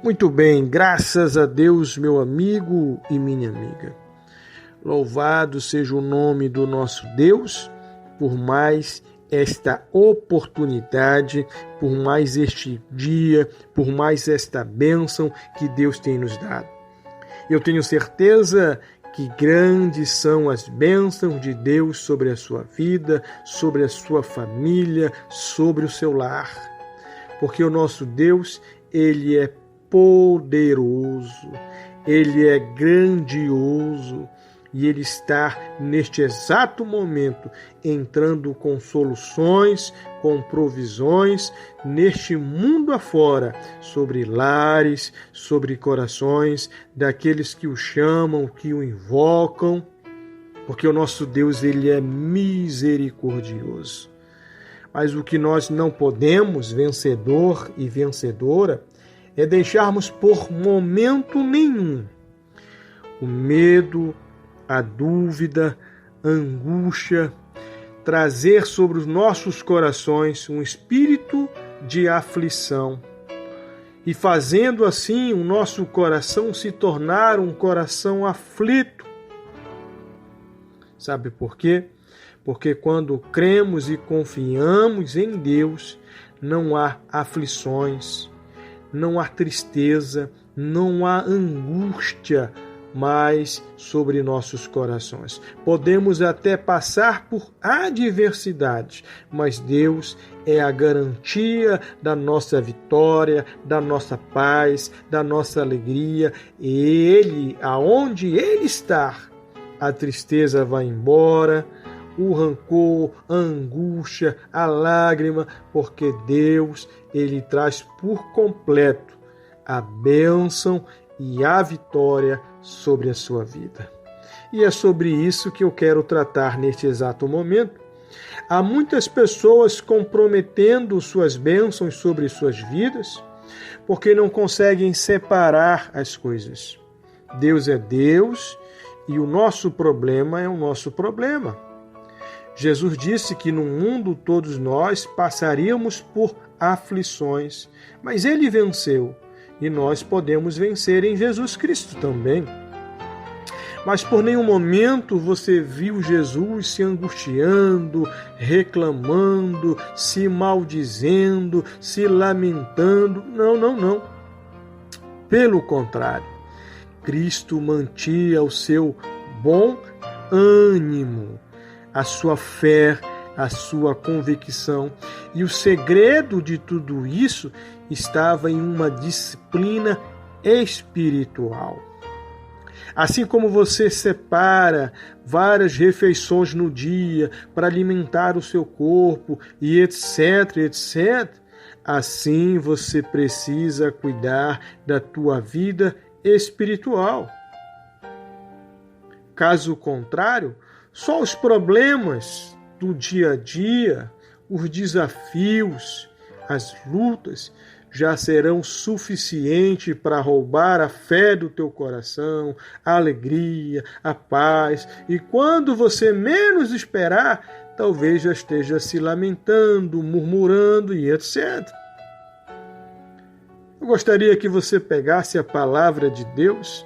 Muito bem, graças a Deus, meu amigo e minha amiga. Louvado seja o nome do nosso Deus por mais esta oportunidade, por mais este dia, por mais esta bênção que Deus tem nos dado. Eu tenho certeza que grandes são as bênçãos de Deus sobre a sua vida, sobre a sua família, sobre o seu lar. Porque o nosso Deus, Ele é poderoso, Ele é grandioso e Ele está neste exato momento entrando com soluções, com provisões neste mundo afora, sobre lares, sobre corações daqueles que o chamam, que o invocam, porque o nosso Deus, Ele é misericordioso. Mas o que nós não podemos, vencedor e vencedora, é deixarmos por momento nenhum o medo, a dúvida, a angústia, trazer sobre os nossos corações um espírito de aflição e fazendo assim o nosso coração se tornar um coração aflito. Sabe por quê? Porque quando cremos e confiamos em Deus, não há aflições, não há tristeza, não há angústia mais sobre nossos corações. Podemos até passar por adversidades, mas Deus é a garantia da nossa vitória, da nossa paz, da nossa alegria. E Ele, aonde Ele está, a tristeza vai embora, o rancor, a angústia, a lágrima, porque Deus, Ele traz por completo a bênção e a vitória sobre a sua vida. E é sobre isso que eu quero tratar neste exato momento. Há muitas pessoas comprometendo suas bênçãos sobre suas vidas, porque não conseguem separar as coisas. Deus é Deus e o nosso problema é o nosso problema. Jesus disse que no mundo todos nós passaríamos por aflições, mas Ele venceu e nós podemos vencer em Jesus Cristo também. Mas por nenhum momento você viu Jesus se angustiando, reclamando, se maldizendo, se lamentando. Não. Pelo contrário, Cristo mantinha o seu bom ânimo, a sua fé, a sua convicção. E o segredo de tudo isso estava em uma disciplina espiritual. Assim como você separa várias refeições no dia para alimentar o seu corpo e etc, assim você precisa cuidar da tua vida espiritual. Caso contrário, só os problemas do dia a dia, os desafios, as lutas já serão suficientes para roubar a fé do teu coração, a alegria, a paz. E quando você menos esperar, talvez já esteja se lamentando, murmurando e etc. Eu gostaria que você pegasse a palavra de Deus.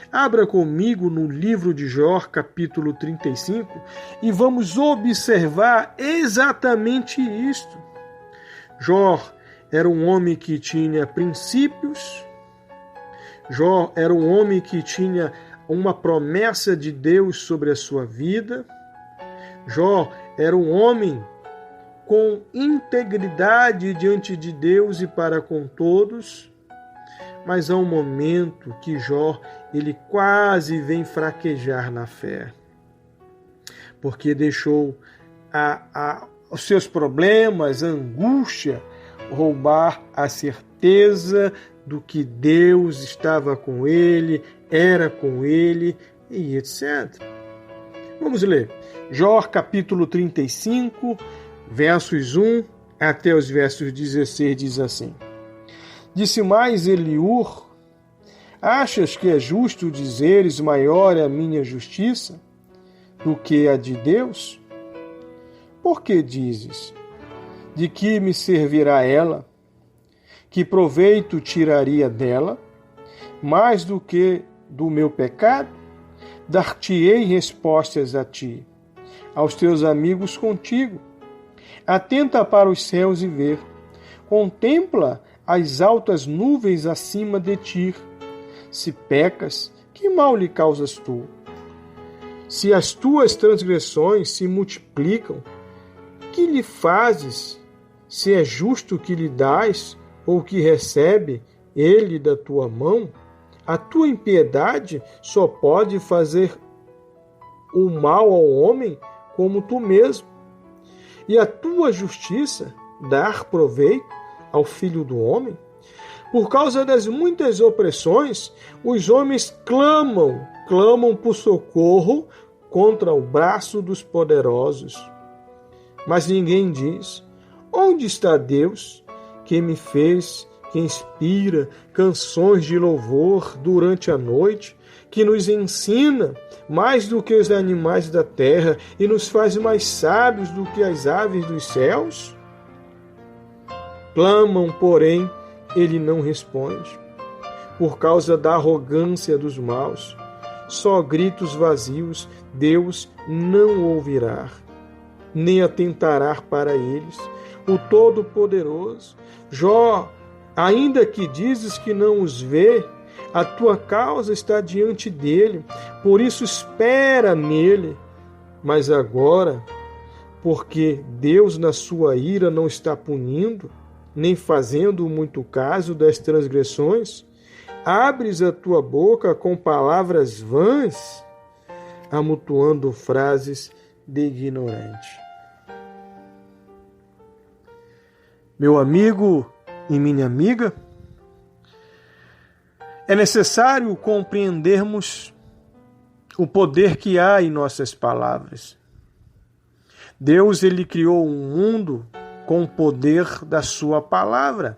Abra comigo no livro de Jó, capítulo 35, e vamos observar exatamente isto. Jó era um homem que tinha princípios. Jó era um homem que tinha uma promessa de Deus sobre a sua vida. Jó era um homem com integridade diante de Deus e para com todos. Mas há um momento que Jó, ele quase vem fraquejar na fé, porque deixou os seus problemas, a angústia, roubar a certeza do que Deus estava com ele, era com ele e etc. Vamos ler. Jó, capítulo 35, versos 1 até os versos 16, diz assim. Disse mais Eliú: achas que é justo dizeres maior é a minha justiça do que a de Deus? Por que dizes? De que me servirá ela? Que proveito tiraria dela? Mais do que do meu pecado? Dar-te-ei respostas a ti, aos teus amigos contigo. Atenta para os céus e vê. Contempla as altas nuvens acima de ti. Se pecas, que mal lhe causas tu? Se as tuas transgressões se multiplicam, que lhe fazes? Se é justo que lhe dás, ou que recebe ele da tua mão, a tua impiedade só pode fazer o mal ao homem como tu mesmo, e a tua justiça dar proveito ao filho do homem. Por causa das muitas opressões, os homens clamam por socorro contra o braço dos poderosos. Mas ninguém diz: onde está Deus, que me fez, que inspira canções de louvor durante a noite, que nos ensina mais do que os animais da terra e nos faz mais sábios do que as aves dos céus? Clamam, porém, ele não responde, por causa da arrogância dos maus. Só gritos vazios Deus não ouvirá, nem atentará para eles. O Todo-Poderoso, Jó, ainda que dizes que não os vê, a tua causa está diante dele, por isso espera nele. Mas agora, porque Deus na sua ira não está punindo, nem fazendo muito caso das transgressões, abres a tua boca com palavras vãs, amontoando frases de ignorante. Meu amigo e minha amiga, é necessário compreendermos o poder que há em nossas palavras. Deus, ele criou um mundo com o poder da sua palavra.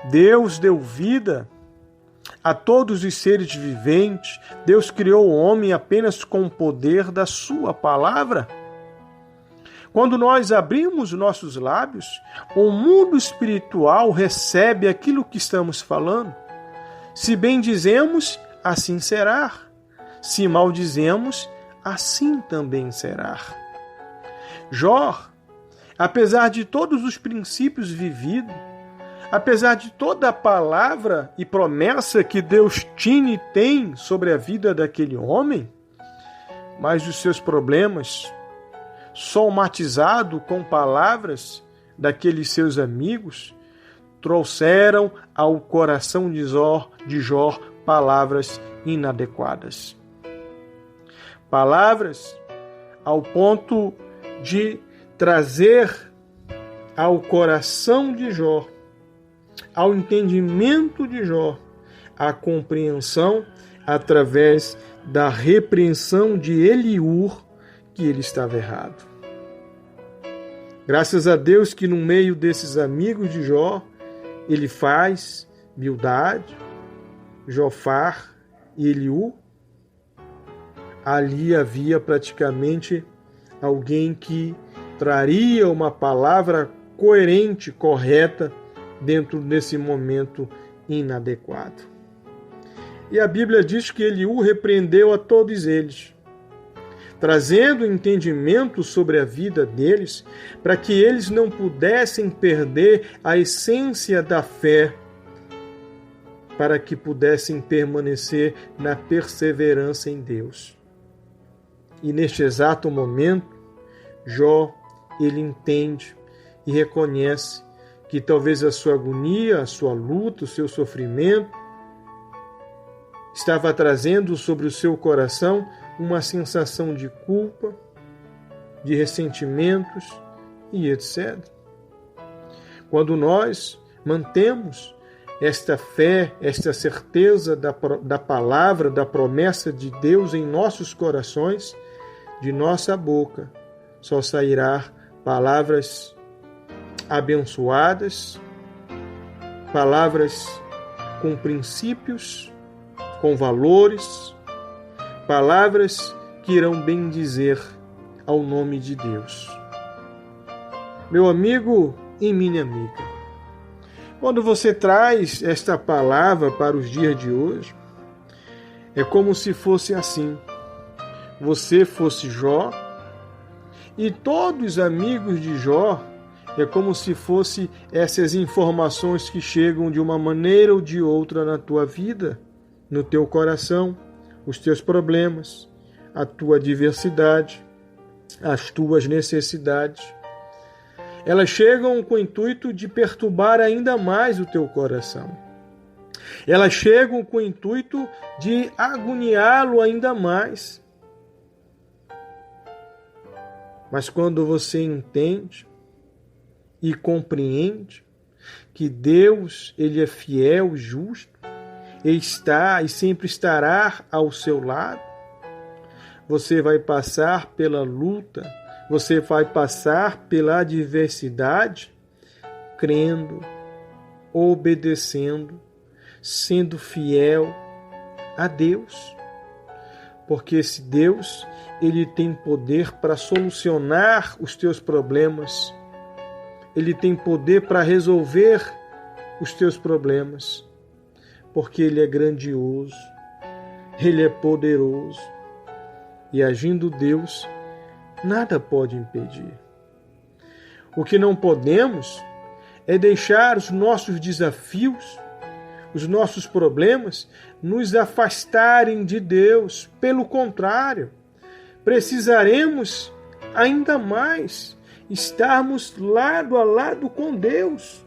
Deus deu vida a todos os seres viventes. Deus criou o homem apenas com o poder da sua palavra. Quando nós abrimos nossos lábios, o mundo espiritual recebe aquilo que estamos falando. Se bem dizemos, assim será. Se mal dizemos, assim também será. Jó, apesar de todos os princípios vividos, apesar de toda a palavra e promessa que Deus tinha e tem sobre a vida daquele homem, mas os seus problemas, somatizado com palavras daqueles seus amigos, trouxeram ao coração de Jó palavras inadequadas. Palavras ao ponto de trazer ao coração de Jó, ao entendimento de Jó, a compreensão através da repreensão de Eliú que ele estava errado. Graças a Deus que no meio desses amigos de Jó, ele faz Bildade, Jofar e Eliú. Ali havia praticamente alguém que traria uma palavra coerente, correta, dentro desse momento inadequado. E a Bíblia diz que Eliú repreendeu a todos eles, trazendo entendimento sobre a vida deles, para que eles não pudessem perder a essência da fé, para que pudessem permanecer na perseverança em Deus. E neste exato momento, Jó, ele entende e reconhece que talvez a sua agonia, a sua luta, o seu sofrimento estava trazendo sobre o seu coração uma sensação de culpa, de ressentimentos e etc. Quando nós mantemos esta fé, esta certeza da palavra, da promessa de Deus em nossos corações, de nossa boca só sairá palavras abençoadas, palavras com princípios, com valores, palavras que irão bendizer ao nome de Deus. Meu amigo e minha amiga, Quando você traz esta palavra para os dias de hoje, é como se fosse assim. Você fosse Jó, e todos os amigos de Jó, é como se fosse essas informações que chegam de uma maneira ou de outra na tua vida, no teu coração, os teus problemas, a tua diversidade, as tuas necessidades. Elas chegam com o intuito de perturbar ainda mais o teu coração. Elas chegam com o intuito de agoniá-lo ainda mais. Mas quando você entende e compreende que Deus, Ele é fiel, justo, Ele está e sempre estará ao seu lado, você vai passar pela luta, você vai passar pela adversidade, crendo, obedecendo, sendo fiel a Deus. Porque esse Deus, Ele tem poder para solucionar os teus problemas. Ele tem poder para resolver os teus problemas. Porque Ele é grandioso, Ele é poderoso. E agindo Deus, nada pode impedir. O que não podemos é deixar os nossos desafios, os nossos problemas, nos afastarem de Deus. Pelo contrário, precisaremos ainda mais estarmos lado a lado com Deus,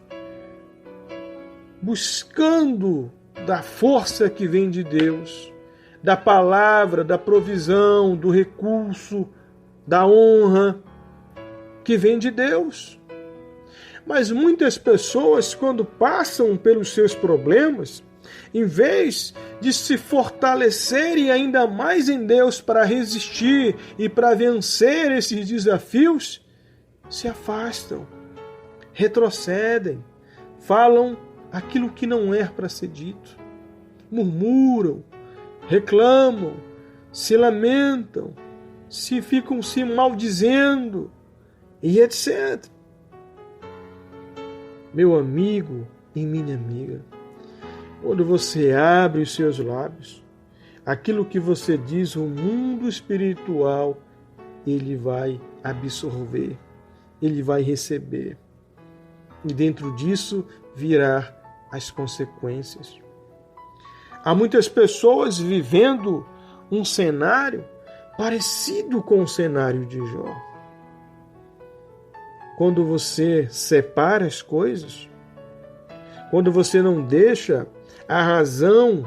buscando da força que vem de Deus, da palavra, da provisão, do recurso, da honra que vem de Deus. Mas muitas pessoas, quando passam pelos seus problemas, em vez de se fortalecerem ainda mais em Deus para resistir e para vencer esses desafios, se afastam, retrocedem, falam aquilo que não é para ser dito, murmuram, reclamam, se lamentam, ficam se maldizendo e etc. Meu amigo e minha amiga, quando você abre os seus lábios, aquilo que você diz, o mundo espiritual, ele vai absorver, ele vai receber. E dentro disso virá as consequências. Há muitas pessoas vivendo um cenário parecido com o cenário de Jó. Quando você separa as coisas, quando você não deixa a razão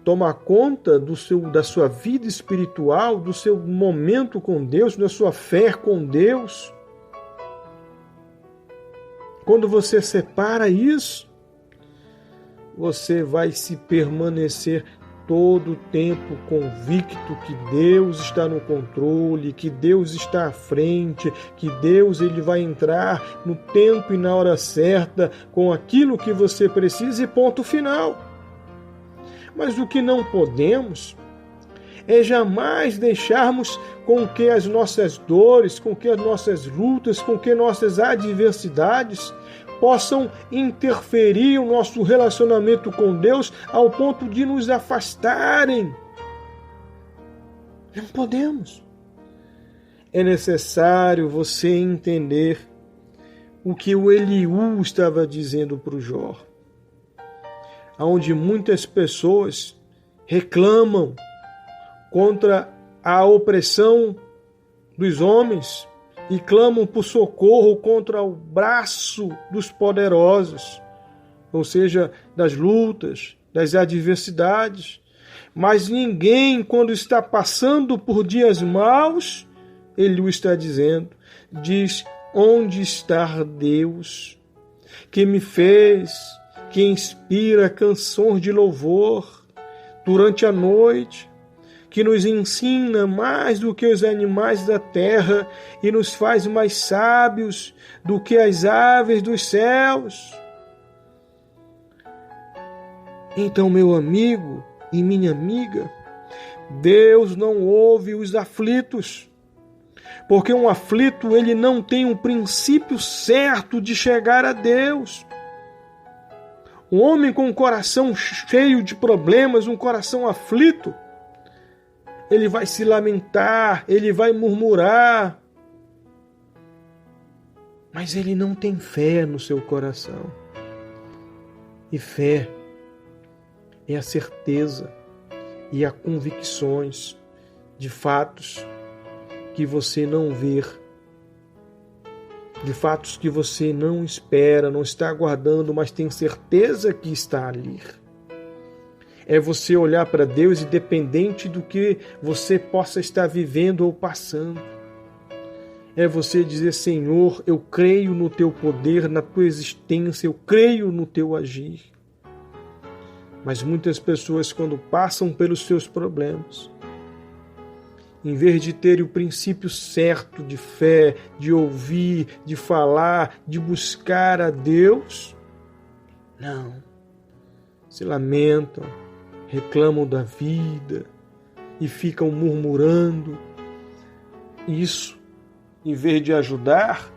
tomar conta da sua vida espiritual, do seu momento com Deus, da sua fé com Deus, quando você separa isso, você vai se permanecer todo o tempo convicto que Deus está no controle, que Deus está à frente, que Deus ele vai entrar no tempo e na hora certa com aquilo que você precisa e ponto final. Mas o que não podemos é jamais deixarmos com que as nossas dores, com que as nossas lutas, com que nossas adversidades possam interferir o nosso relacionamento com Deus ao ponto de nos afastarem. Não podemos. É necessário você entender o que o Eliú estava dizendo para o Jó, onde muitas pessoas reclamam contra a opressão dos homens e clamam por socorro contra o braço dos poderosos, ou seja, das lutas, das adversidades. Mas ninguém, quando está passando por dias maus, ele o está dizendo, diz, onde está Deus, que me fez, que inspira canções de louvor durante a noite, que nos ensina mais do que os animais da terra e nos faz mais sábios do que as aves dos céus. Então, meu amigo e minha amiga, Deus não ouve os aflitos, porque um aflito ele não tem um princípio certo de chegar a Deus. Um homem com um coração cheio de problemas, um coração aflito, ele vai se lamentar, ele vai murmurar, mas ele não tem fé no seu coração. E fé é a certeza e a convicções de fatos que você não vê, de fatos que você não espera, não está aguardando, mas tem certeza que está ali. É você olhar para Deus independente do que você possa estar vivendo ou passando. É você dizer: Senhor, eu creio no teu poder, na tua existência, eu creio no teu agir. Mas muitas pessoas, quando passam pelos seus problemas, em vez de ter o princípio certo de fé, de ouvir, de falar, de buscar a Deus, não, se lamentam, reclamam da vida e ficam murmurando. Isso, em vez de ajudar,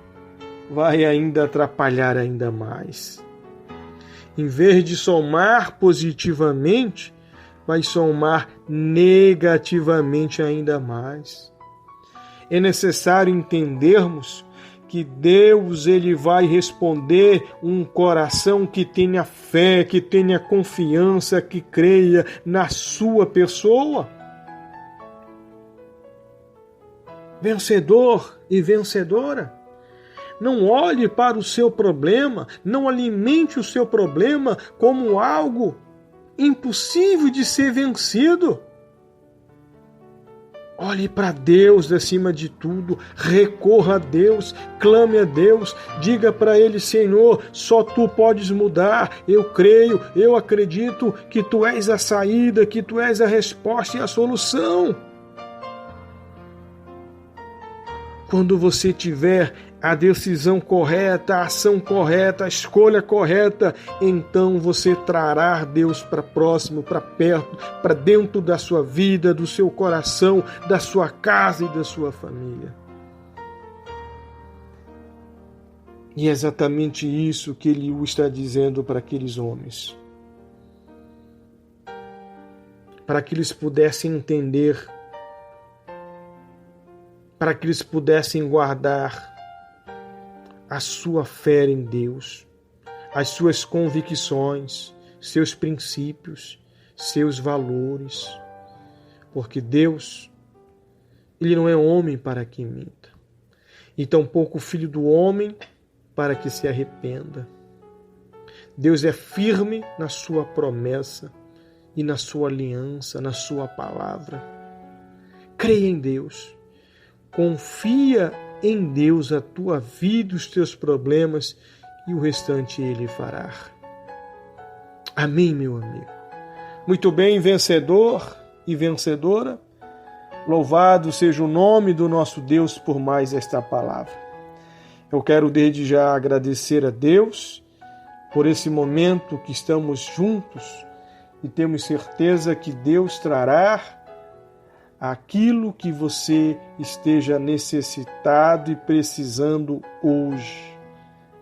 vai ainda atrapalhar ainda mais. Em vez de somar positivamente, vai somar negativamente ainda mais. É necessário entendermos que Deus ele vai responder um coração que tenha fé, que tenha confiança, que creia na sua pessoa. Vencedor e vencedora. Não olhe para o seu problema, não alimente o seu problema como algo impossível de ser vencido. Olhe para Deus acima de tudo, recorra a Deus, clame a Deus, diga para Ele: Senhor, só Tu podes mudar, eu creio, eu acredito que Tu és a saída, que Tu és a resposta e a solução. Quando você tiver a decisão correta, a ação correta, a escolha correta, então você trará Deus para próximo, para perto, para dentro da sua vida, do seu coração, da sua casa e da sua família. E é exatamente isso que ele está dizendo para aqueles homens. Para que eles pudessem entender, para que eles pudessem guardar a sua fé em Deus, as suas convicções, seus princípios, seus valores. Porque Deus, Ele não é homem para que minta, e tampouco filho do homem para que se arrependa. Deus é firme na sua promessa e na sua aliança, na sua palavra. Creia em Deus, confia em Deus a tua vida, os teus problemas, e o restante Ele fará. Amém, meu amigo. Muito bem, vencedor e vencedora. Louvado seja o nome do nosso Deus por mais esta palavra. Eu quero desde já agradecer a Deus por esse momento que estamos juntos e temos certeza que Deus trará aquilo que você esteja necessitado e precisando hoje.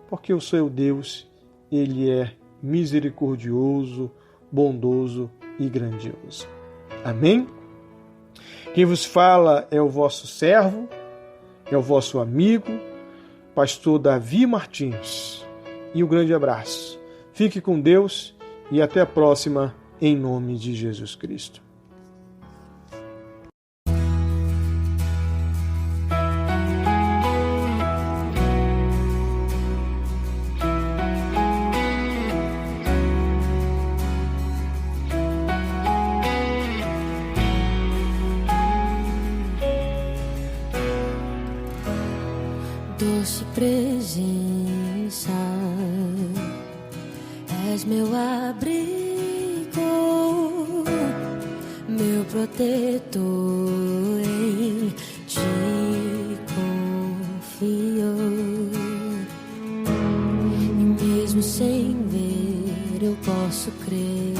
Porque o seu Deus, Ele é misericordioso, bondoso e grandioso. Amém? Quem vos fala é o vosso servo, é o vosso amigo, pastor Davi Martins. E um grande abraço. Fique com Deus e até a próxima, em nome de Jesus Cristo. Doce presença, és meu abrigo, meu protetor, em ti confio. E mesmo sem ver, eu posso crer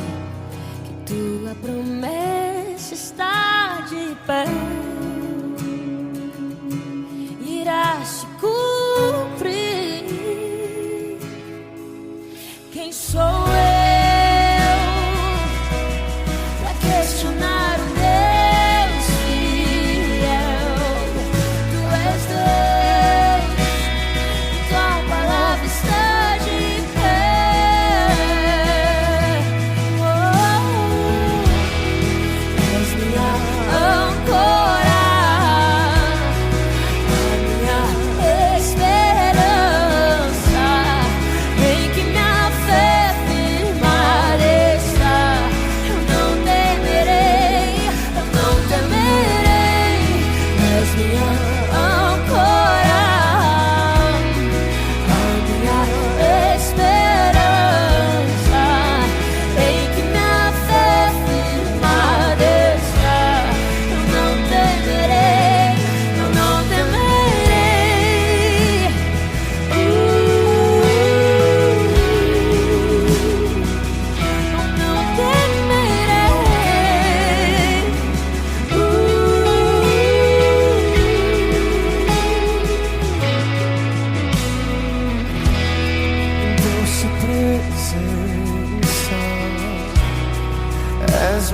que tua promessa está de pé. Irá se cumprir. Quem sou eu?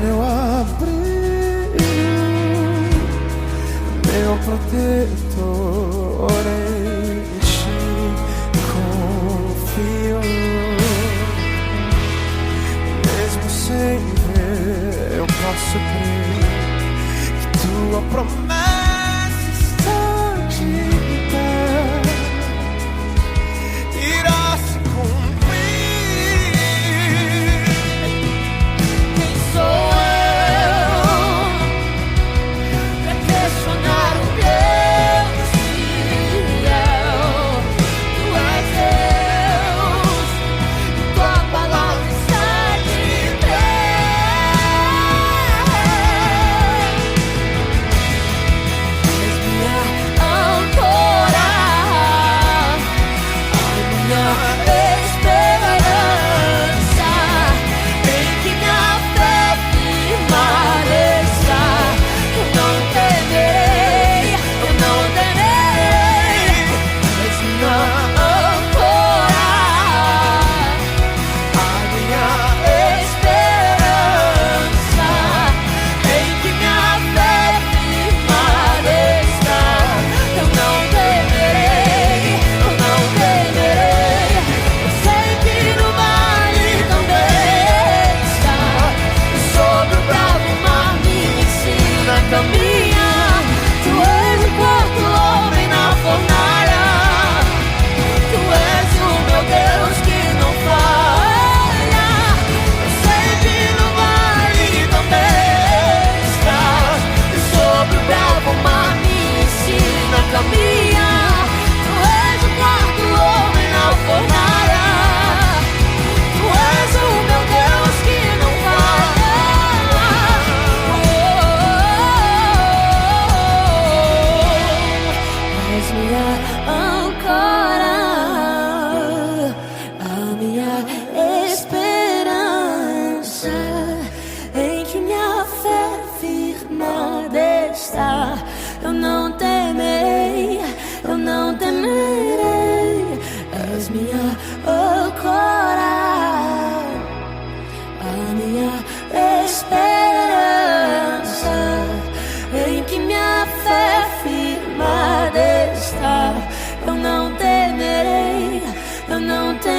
meu abrigo, meu protetor, em ti confio. Mesmo sem ver, eu posso crer que tua promessa está de pé, irá se cumprir. Quem sou eu pra questionar o Deus fiel? Tu és Deus, tua palavra está de pé. És minha âncora, a minha esperança, em que minha fé firmada está. Eu não temerei, eu não temerei. És minha âncora, a minha esperança, em que minha fé firmada está. Eu não temerei, eu não temerei. Eu sei que no vale também está. Sobre o bravo mar me ensina a caminhar. Tu és o quarto homem na fornalha. Tu és o meu Deus que não falha. Eu sei que no vale também está. Sobre o bravo mar me ensina a caminhar. Tu és o quarto homem na fornalha. Tu és o meu Deus que não falha. És minha âncora, a minha esperança, em que minha fé firmada está. Eu não temerei, eu não temerei. És minha âncora, a minha esperança, em que minha fé firmada está. Eu não temerei, eu não temerei.